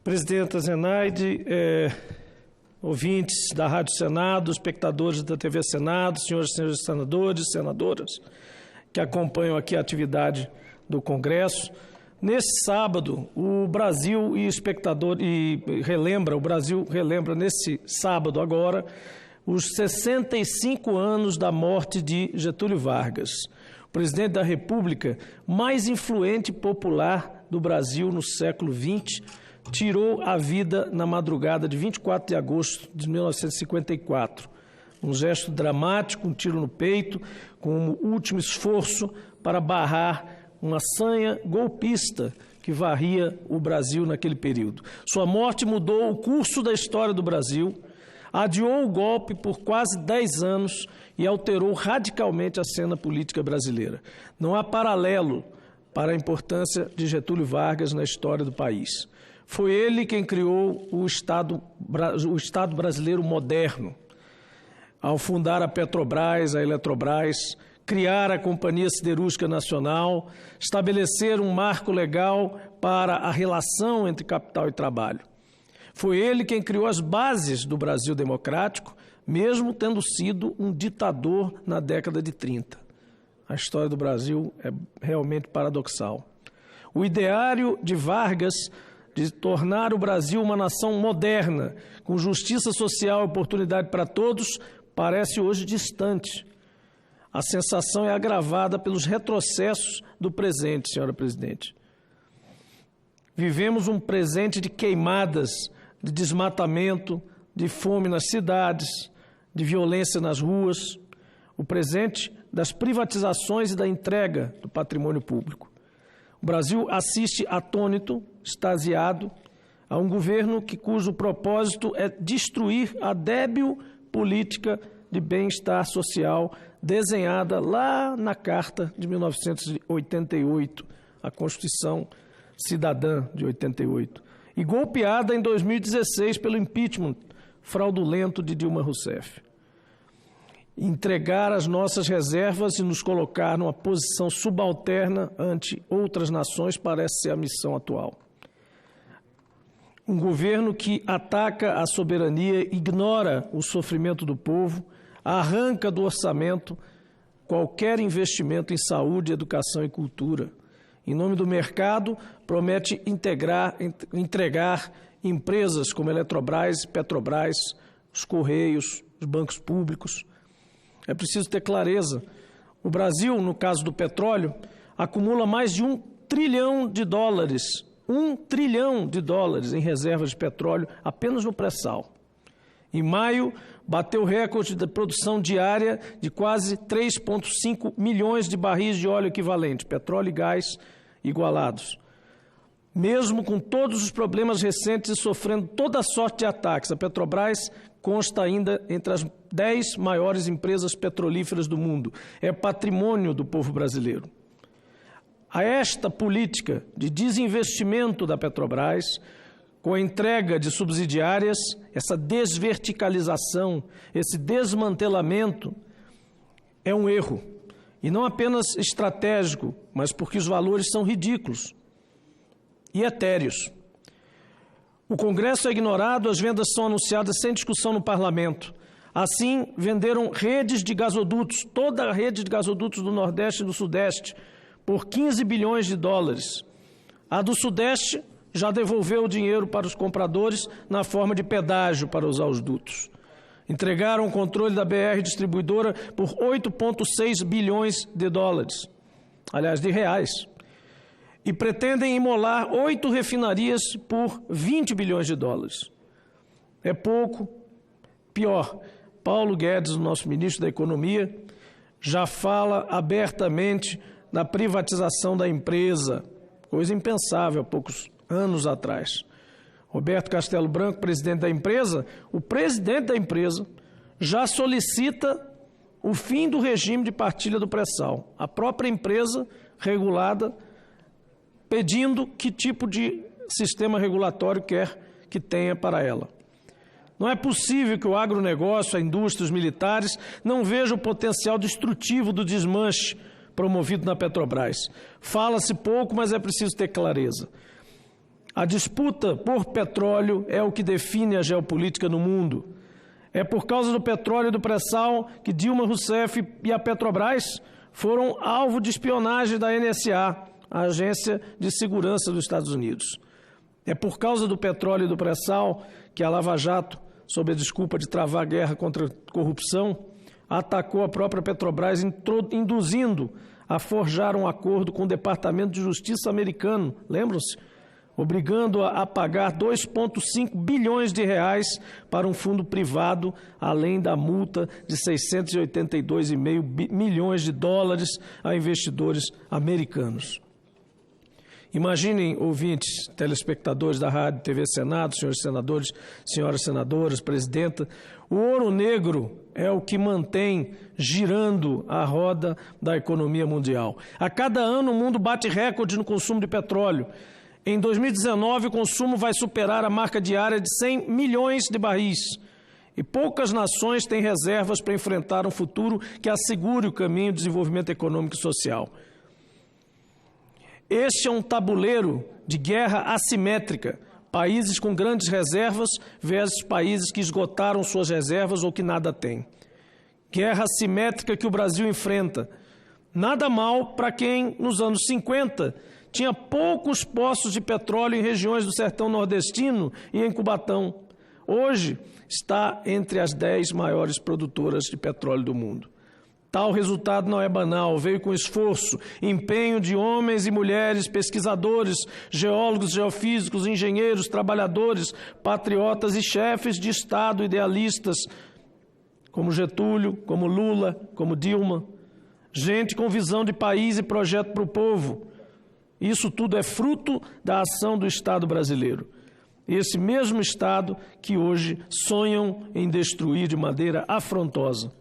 Presidenta Zenaide, ouvintes da Rádio Senado, espectadores da TV Senado, senhores e senhores senadores, senadoras, que acompanham aqui a atividade do Congresso. Nesse sábado, o Brasil relembra nesse sábado agora os 65 anos da morte de Getúlio Vargas, o presidente da República mais influente e popular do Brasil no século XX, tirou a vida na madrugada de 24 de agosto de 1954. Um gesto dramático, um tiro no peito, como último esforço para barrar uma sanha golpista que varria o Brasil naquele período. Sua morte mudou o curso da história do Brasil, adiou o golpe por quase 10 anos e alterou radicalmente a cena política brasileira. Não há paralelo para a importância de Getúlio Vargas na história do país. Foi ele quem criou o Estado brasileiro moderno, ao fundar a Petrobras, a Eletrobras, criar a Companhia Siderúrgica Nacional, estabelecer um marco legal para a relação entre capital e trabalho. Foi ele quem criou as bases do Brasil democrático, mesmo tendo sido um ditador na década de 30. A história do Brasil é realmente paradoxal. O ideário de Vargas de tornar o Brasil uma nação moderna, com justiça social e oportunidade para todos, parece hoje distante. A sensação é agravada pelos retrocessos do presente, senhora presidente. Vivemos um presente de queimadas, de desmatamento, de fome nas cidades, de violência nas ruas, o presente das privatizações e da entrega do patrimônio público. O Brasil assiste atônito, extasiado, a um governo cujo propósito é destruir a débil política de bem-estar social desenhada lá na Carta de 1988, a Constituição Cidadã de 88, e golpeada em 2016 pelo impeachment fraudulento de Dilma Rousseff. Entregar as nossas reservas e nos colocar numa posição subalterna ante outras nações parece ser a missão atual. Um governo que ataca a soberania, ignora o sofrimento do povo, arranca do orçamento qualquer investimento em saúde, educação e cultura. Em nome do mercado, promete entregar empresas como Eletrobras, Petrobras, os Correios, os bancos públicos. É preciso ter clareza. O Brasil, no caso do petróleo, acumula mais de $1 trilhão. $1 trilhão em reservas de petróleo apenas no pré-sal. Em maio, bateu recorde de produção diária de quase 3,5 milhões de barris de óleo equivalente, petróleo e gás igualados. Mesmo com todos os problemas recentes e sofrendo toda sorte de ataques, a Petrobras consta ainda entre as 10 maiores empresas petrolíferas do mundo. É patrimônio do povo brasileiro. A esta política de desinvestimento da Petrobras, com a entrega de subsidiárias, essa desverticalização, esse desmantelamento, é um erro. E não apenas estratégico, mas porque os valores são ridículos e etéreos. O Congresso é ignorado, as vendas são anunciadas sem discussão no Parlamento. Assim, venderam redes de gasodutos, toda a rede de gasodutos do Nordeste e do Sudeste, por $15 bilhões. A do Sudeste já devolveu o dinheiro para os compradores na forma de pedágio para usar os dutos. Entregaram o controle da BR Distribuidora por $8,6 bilhões, aliás, de reais. E pretendem imolar 8 refinarias por $20 bilhões. É pouco. Pior, Paulo Guedes, o nosso ministro da Economia, já fala abertamente da privatização da empresa, coisa impensável há poucos anos atrás. Roberto Castelo Branco, presidente da empresa, o presidente da empresa já solicita o fim do regime de partilha do pré-sal. A própria empresa regulada pedindo que tipo de sistema regulatório quer que tenha para ela. Não é possível que o agronegócio, a indústria, os militares não vejam o potencial destrutivo do desmanche promovido na Petrobras. Fala-se pouco, mas é preciso ter clareza. A disputa por petróleo é o que define a geopolítica no mundo. É por causa do petróleo e do pré-sal que Dilma Rousseff e a Petrobras foram alvo de espionagem da NSA, a Agência de Segurança dos Estados Unidos. É por causa do petróleo e do pré-sal que a Lava Jato, sob a desculpa de travar a guerra contra a corrupção, atacou a própria Petrobras, induzindo a forjar um acordo com o Departamento de Justiça americano, lembram-se? Obrigando-a a pagar 2,5 bilhões de reais para um fundo privado, além da multa de 682,5 milhões de dólares a investidores americanos. Imaginem, ouvintes, telespectadores da Rádio TV Senado, senhores senadores, senhoras senadoras, presidenta, o ouro negro é o que mantém girando a roda da economia mundial. A cada ano o mundo bate recorde no consumo de petróleo. Em 2019, o consumo vai superar a marca diária de 100 milhões de barris. E poucas nações têm reservas para enfrentar um futuro que assegure o caminho do desenvolvimento econômico e social. Este é um tabuleiro de guerra assimétrica. Países com grandes reservas versus países que esgotaram suas reservas ou que nada têm. Guerra assimétrica que o Brasil enfrenta. Nada mal para quem, nos anos 50, tinha poucos poços de petróleo em regiões do sertão nordestino e em Cubatão. Hoje está entre as 10 maiores produtoras de petróleo do mundo. Tal resultado não é banal, veio com esforço, empenho de homens e mulheres, pesquisadores, geólogos, geofísicos, engenheiros, trabalhadores, patriotas e chefes de Estado idealistas, como Getúlio, como Lula, como Dilma. Gente com visão de país e projeto para o povo. Isso tudo é fruto da ação do Estado brasileiro. Esse mesmo Estado que hoje sonham em destruir de maneira afrontosa.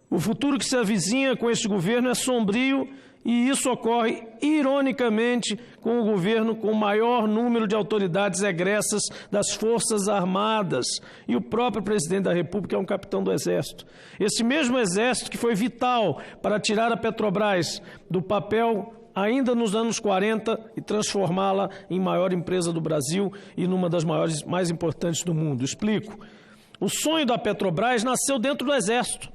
O futuro que se avizinha com este governo é sombrio e isso ocorre, ironicamente, com o governo com o maior número de autoridades egressas das Forças Armadas. E o próprio presidente da República é um capitão do Exército. Esse mesmo Exército que foi vital para tirar a Petrobras do papel ainda nos anos 40 e transformá-la em maior empresa do Brasil e numa das maiores, mais importantes do mundo. Explico. O sonho da Petrobras nasceu dentro do Exército.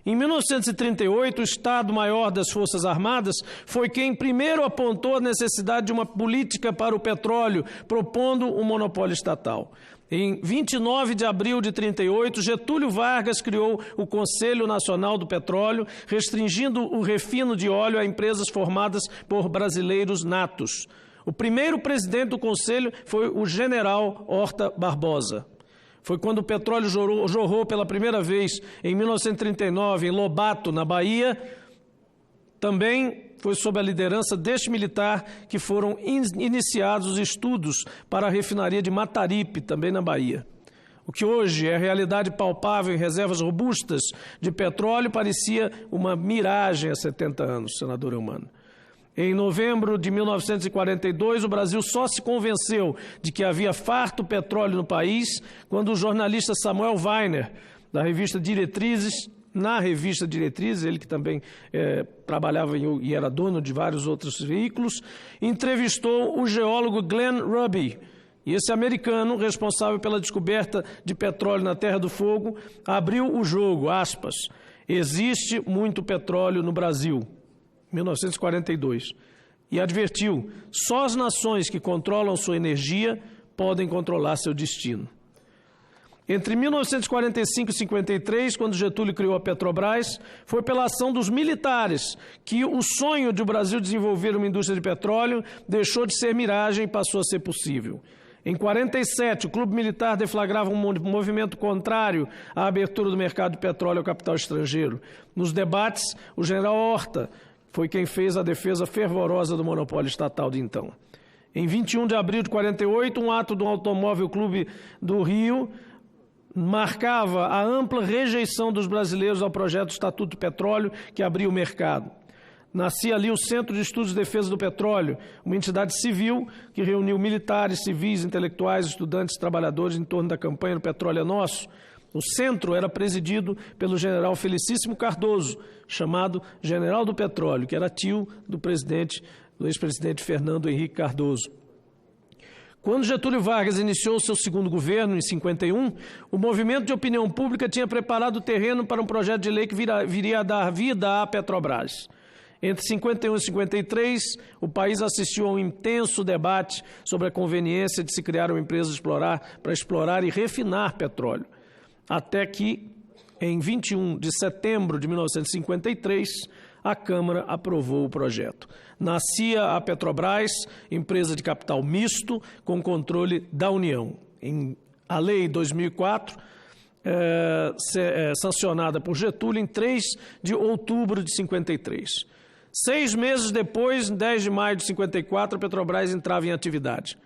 Em 1938, o Estado-Maior das Forças Armadas foi quem primeiro apontou a necessidade de uma política para o petróleo, propondo um monopólio estatal. Em 29 de abril de 1938, Getúlio Vargas criou o Conselho Nacional do Petróleo, restringindo o refino de óleo a empresas formadas por brasileiros natos. O primeiro presidente do Conselho foi o general Horta Barbosa. Foi quando o petróleo jorrou pela primeira vez, em 1939, em Lobato, na Bahia. Também foi sob a liderança deste militar que foram iniciados os estudos para a refinaria de Mataripe, também na Bahia. O que hoje é realidade palpável em reservas robustas de petróleo parecia uma miragem há 70 anos, senador Eumano. Em novembro de 1942, o Brasil só se convenceu de que havia farto petróleo no país quando o jornalista Samuel Weiner, da revista Diretrizes, ele que também trabalhava e era dono de vários outros veículos, entrevistou o geólogo Glenn Ruby. E esse americano, responsável pela descoberta de petróleo na Terra do Fogo, abriu o jogo, aspas, existe muito petróleo no Brasil. 1942, e advertiu, só as nações que controlam sua energia podem controlar seu destino. Entre 1945 e 1953, quando Getúlio criou a Petrobras, foi pela ação dos militares que o sonho de o Brasil desenvolver uma indústria de petróleo deixou de ser miragem e passou a ser possível. Em 1947, o Clube Militar deflagrava um movimento contrário à abertura do mercado de petróleo ao capital estrangeiro. Nos debates, o general Horta foi quem fez a defesa fervorosa do monopólio estatal de então. Em 21 de abril de 1948, um ato do Automóvel Clube do Rio marcava a ampla rejeição dos brasileiros ao projeto do Estatuto do Petróleo que abria o mercado. Nascia ali o Centro de Estudos de Defesa do Petróleo, uma entidade civil que reuniu militares, civis, intelectuais, estudantes e trabalhadores em torno da campanha do Petróleo é Nosso. O centro era presidido pelo general Felicíssimo Cardoso, chamado General do Petróleo, que era tio do ex-presidente Fernando Henrique Cardoso. Quando Getúlio Vargas iniciou seu segundo governo, em 51, o movimento de opinião pública tinha preparado o terreno para um projeto de lei que viria a dar vida à Petrobras. Entre 51 e 53, o país assistiu a um intenso debate sobre a conveniência de se criar uma empresa para explorar e refinar petróleo. Até que, em 21 de setembro de 1953, a Câmara aprovou o projeto. Nascia a Petrobras, empresa de capital misto, com controle da União. A Lei 2004, sancionada por Getúlio em 3 de outubro de 53. 6 meses depois, em 10 de maio de 54, a Petrobras entrava em atividade.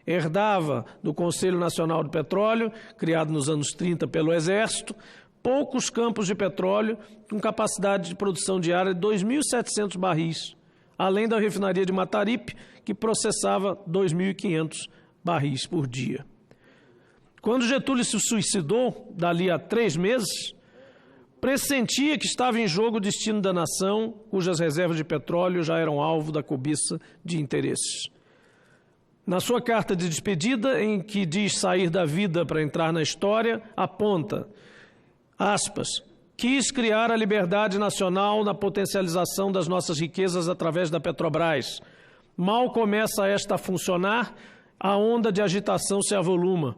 Herdava do Conselho Nacional do Petróleo, criado nos anos 30 pelo Exército, poucos campos de petróleo com capacidade de produção diária de 2.700 barris, além da refinaria de Mataripe, que processava 2.500 barris por dia. Quando Getúlio se suicidou, dali a 3 meses, pressentia que estava em jogo o destino da nação, cujas reservas de petróleo já eram alvo da cobiça de interesses. Na sua carta de despedida, em que diz sair da vida para entrar na história, aponta, aspas, quis criar a liberdade nacional na potencialização das nossas riquezas através da Petrobras. Mal começa esta a funcionar, a onda de agitação se avoluma.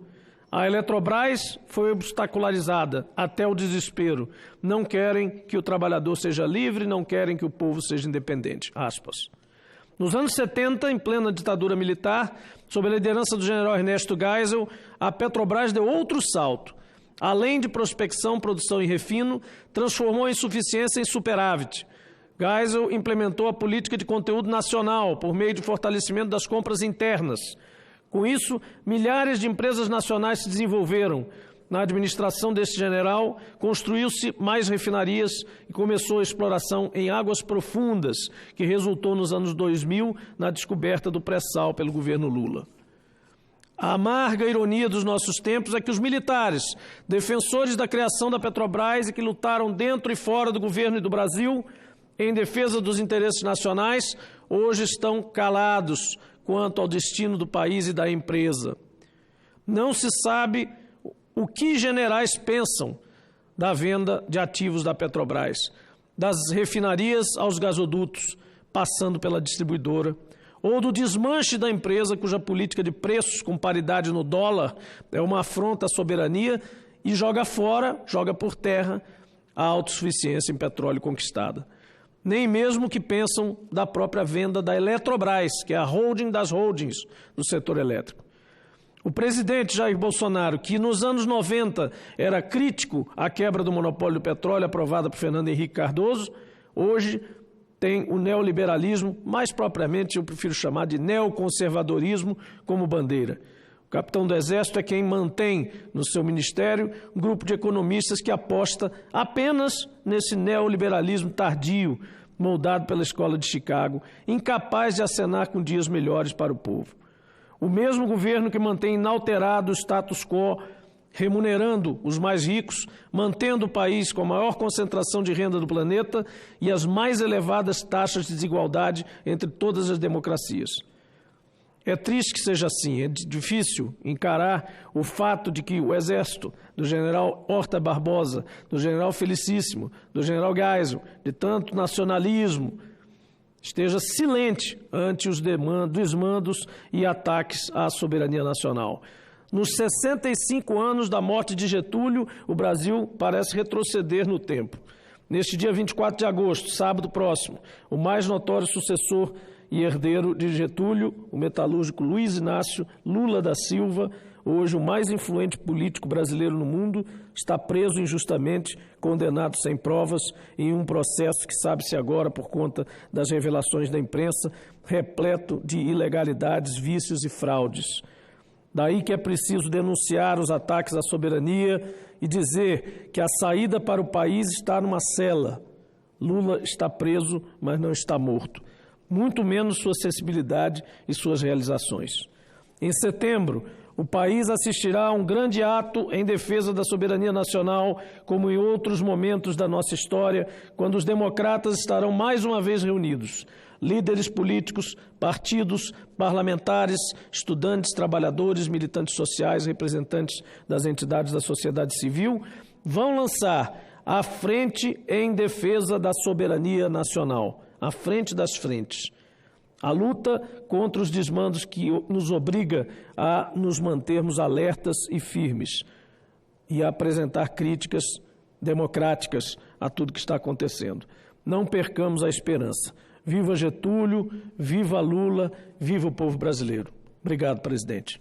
A Eletrobras foi obstacularizada até o desespero. Não querem que o trabalhador seja livre, não querem que o povo seja independente. Aspas. Nos anos 70, em plena ditadura militar, sob a liderança do general Ernesto Geisel, a Petrobras deu outro salto. Além de prospecção, produção e refino, transformou a insuficiência em superávit. Geisel implementou a política de conteúdo nacional por meio de fortalecimento das compras internas. Com isso, milhares de empresas nacionais se desenvolveram. Na administração desse general, construiu-se mais refinarias e começou a exploração em águas profundas, que resultou nos anos 2000 na descoberta do pré-sal pelo governo Lula. A amarga ironia dos nossos tempos é que os militares, defensores da criação da Petrobras e que lutaram dentro e fora do governo e do Brasil em defesa dos interesses nacionais, hoje estão calados quanto ao destino do país e da empresa. Não se sabe o que generais pensam da venda de ativos da Petrobras, das refinarias aos gasodutos, passando pela distribuidora, ou do desmanche da empresa cuja política de preços com paridade no dólar é uma afronta à soberania e joga fora, joga por terra a autossuficiência em petróleo conquistada. Nem mesmo o que pensam da própria venda da Eletrobras, que é a holding das holdings do setor elétrico. O presidente Jair Bolsonaro, que nos anos 90 era crítico à quebra do monopólio do petróleo aprovada por Fernando Henrique Cardoso, hoje tem o neoliberalismo, mais propriamente eu prefiro chamar de neoconservadorismo, como bandeira. O capitão do Exército é quem mantém no seu ministério um grupo de economistas que aposta apenas nesse neoliberalismo tardio, moldado pela Escola de Chicago, incapaz de acenar com dias melhores para o povo. O mesmo governo que mantém inalterado o status quo, remunerando os mais ricos, mantendo o país com a maior concentração de renda do planeta e as mais elevadas taxas de desigualdade entre todas as democracias. É triste que seja assim, é difícil encarar o fato de que o Exército do general Horta Barbosa, do general Felicíssimo, do general Geisel, de tanto nacionalismo, esteja silente ante os desmandos e ataques à soberania nacional. Nos 65 anos da morte de Getúlio, o Brasil parece retroceder no tempo. Neste dia 24 de agosto, sábado próximo, o mais notório sucessor e herdeiro de Getúlio, o metalúrgico Luiz Inácio Lula da Silva, hoje o mais influente político brasileiro no mundo, está preso injustamente, condenado sem provas, em um processo que sabe-se agora, por conta das revelações da imprensa, repleto de ilegalidades, vícios e fraudes. Daí que é preciso denunciar os ataques à soberania e dizer que a saída para o país está numa cela. Lula está preso, mas não está morto. Muito menos sua sensibilidade e suas realizações. Em setembro, o país assistirá a um grande ato em defesa da soberania nacional, como em outros momentos da nossa história, quando os democratas estarão mais uma vez reunidos. líderes políticos, partidos, parlamentares, estudantes, trabalhadores, militantes sociais, representantes das entidades da sociedade civil, vão lançar a Frente em Defesa da Soberania Nacional, a frente das frentes. A luta contra os desmandos que nos obriga a nos mantermos alertas e firmes e a apresentar críticas democráticas a tudo que está acontecendo. Não percamos a esperança. Viva Getúlio, viva Lula, viva o povo brasileiro. Obrigado, presidente.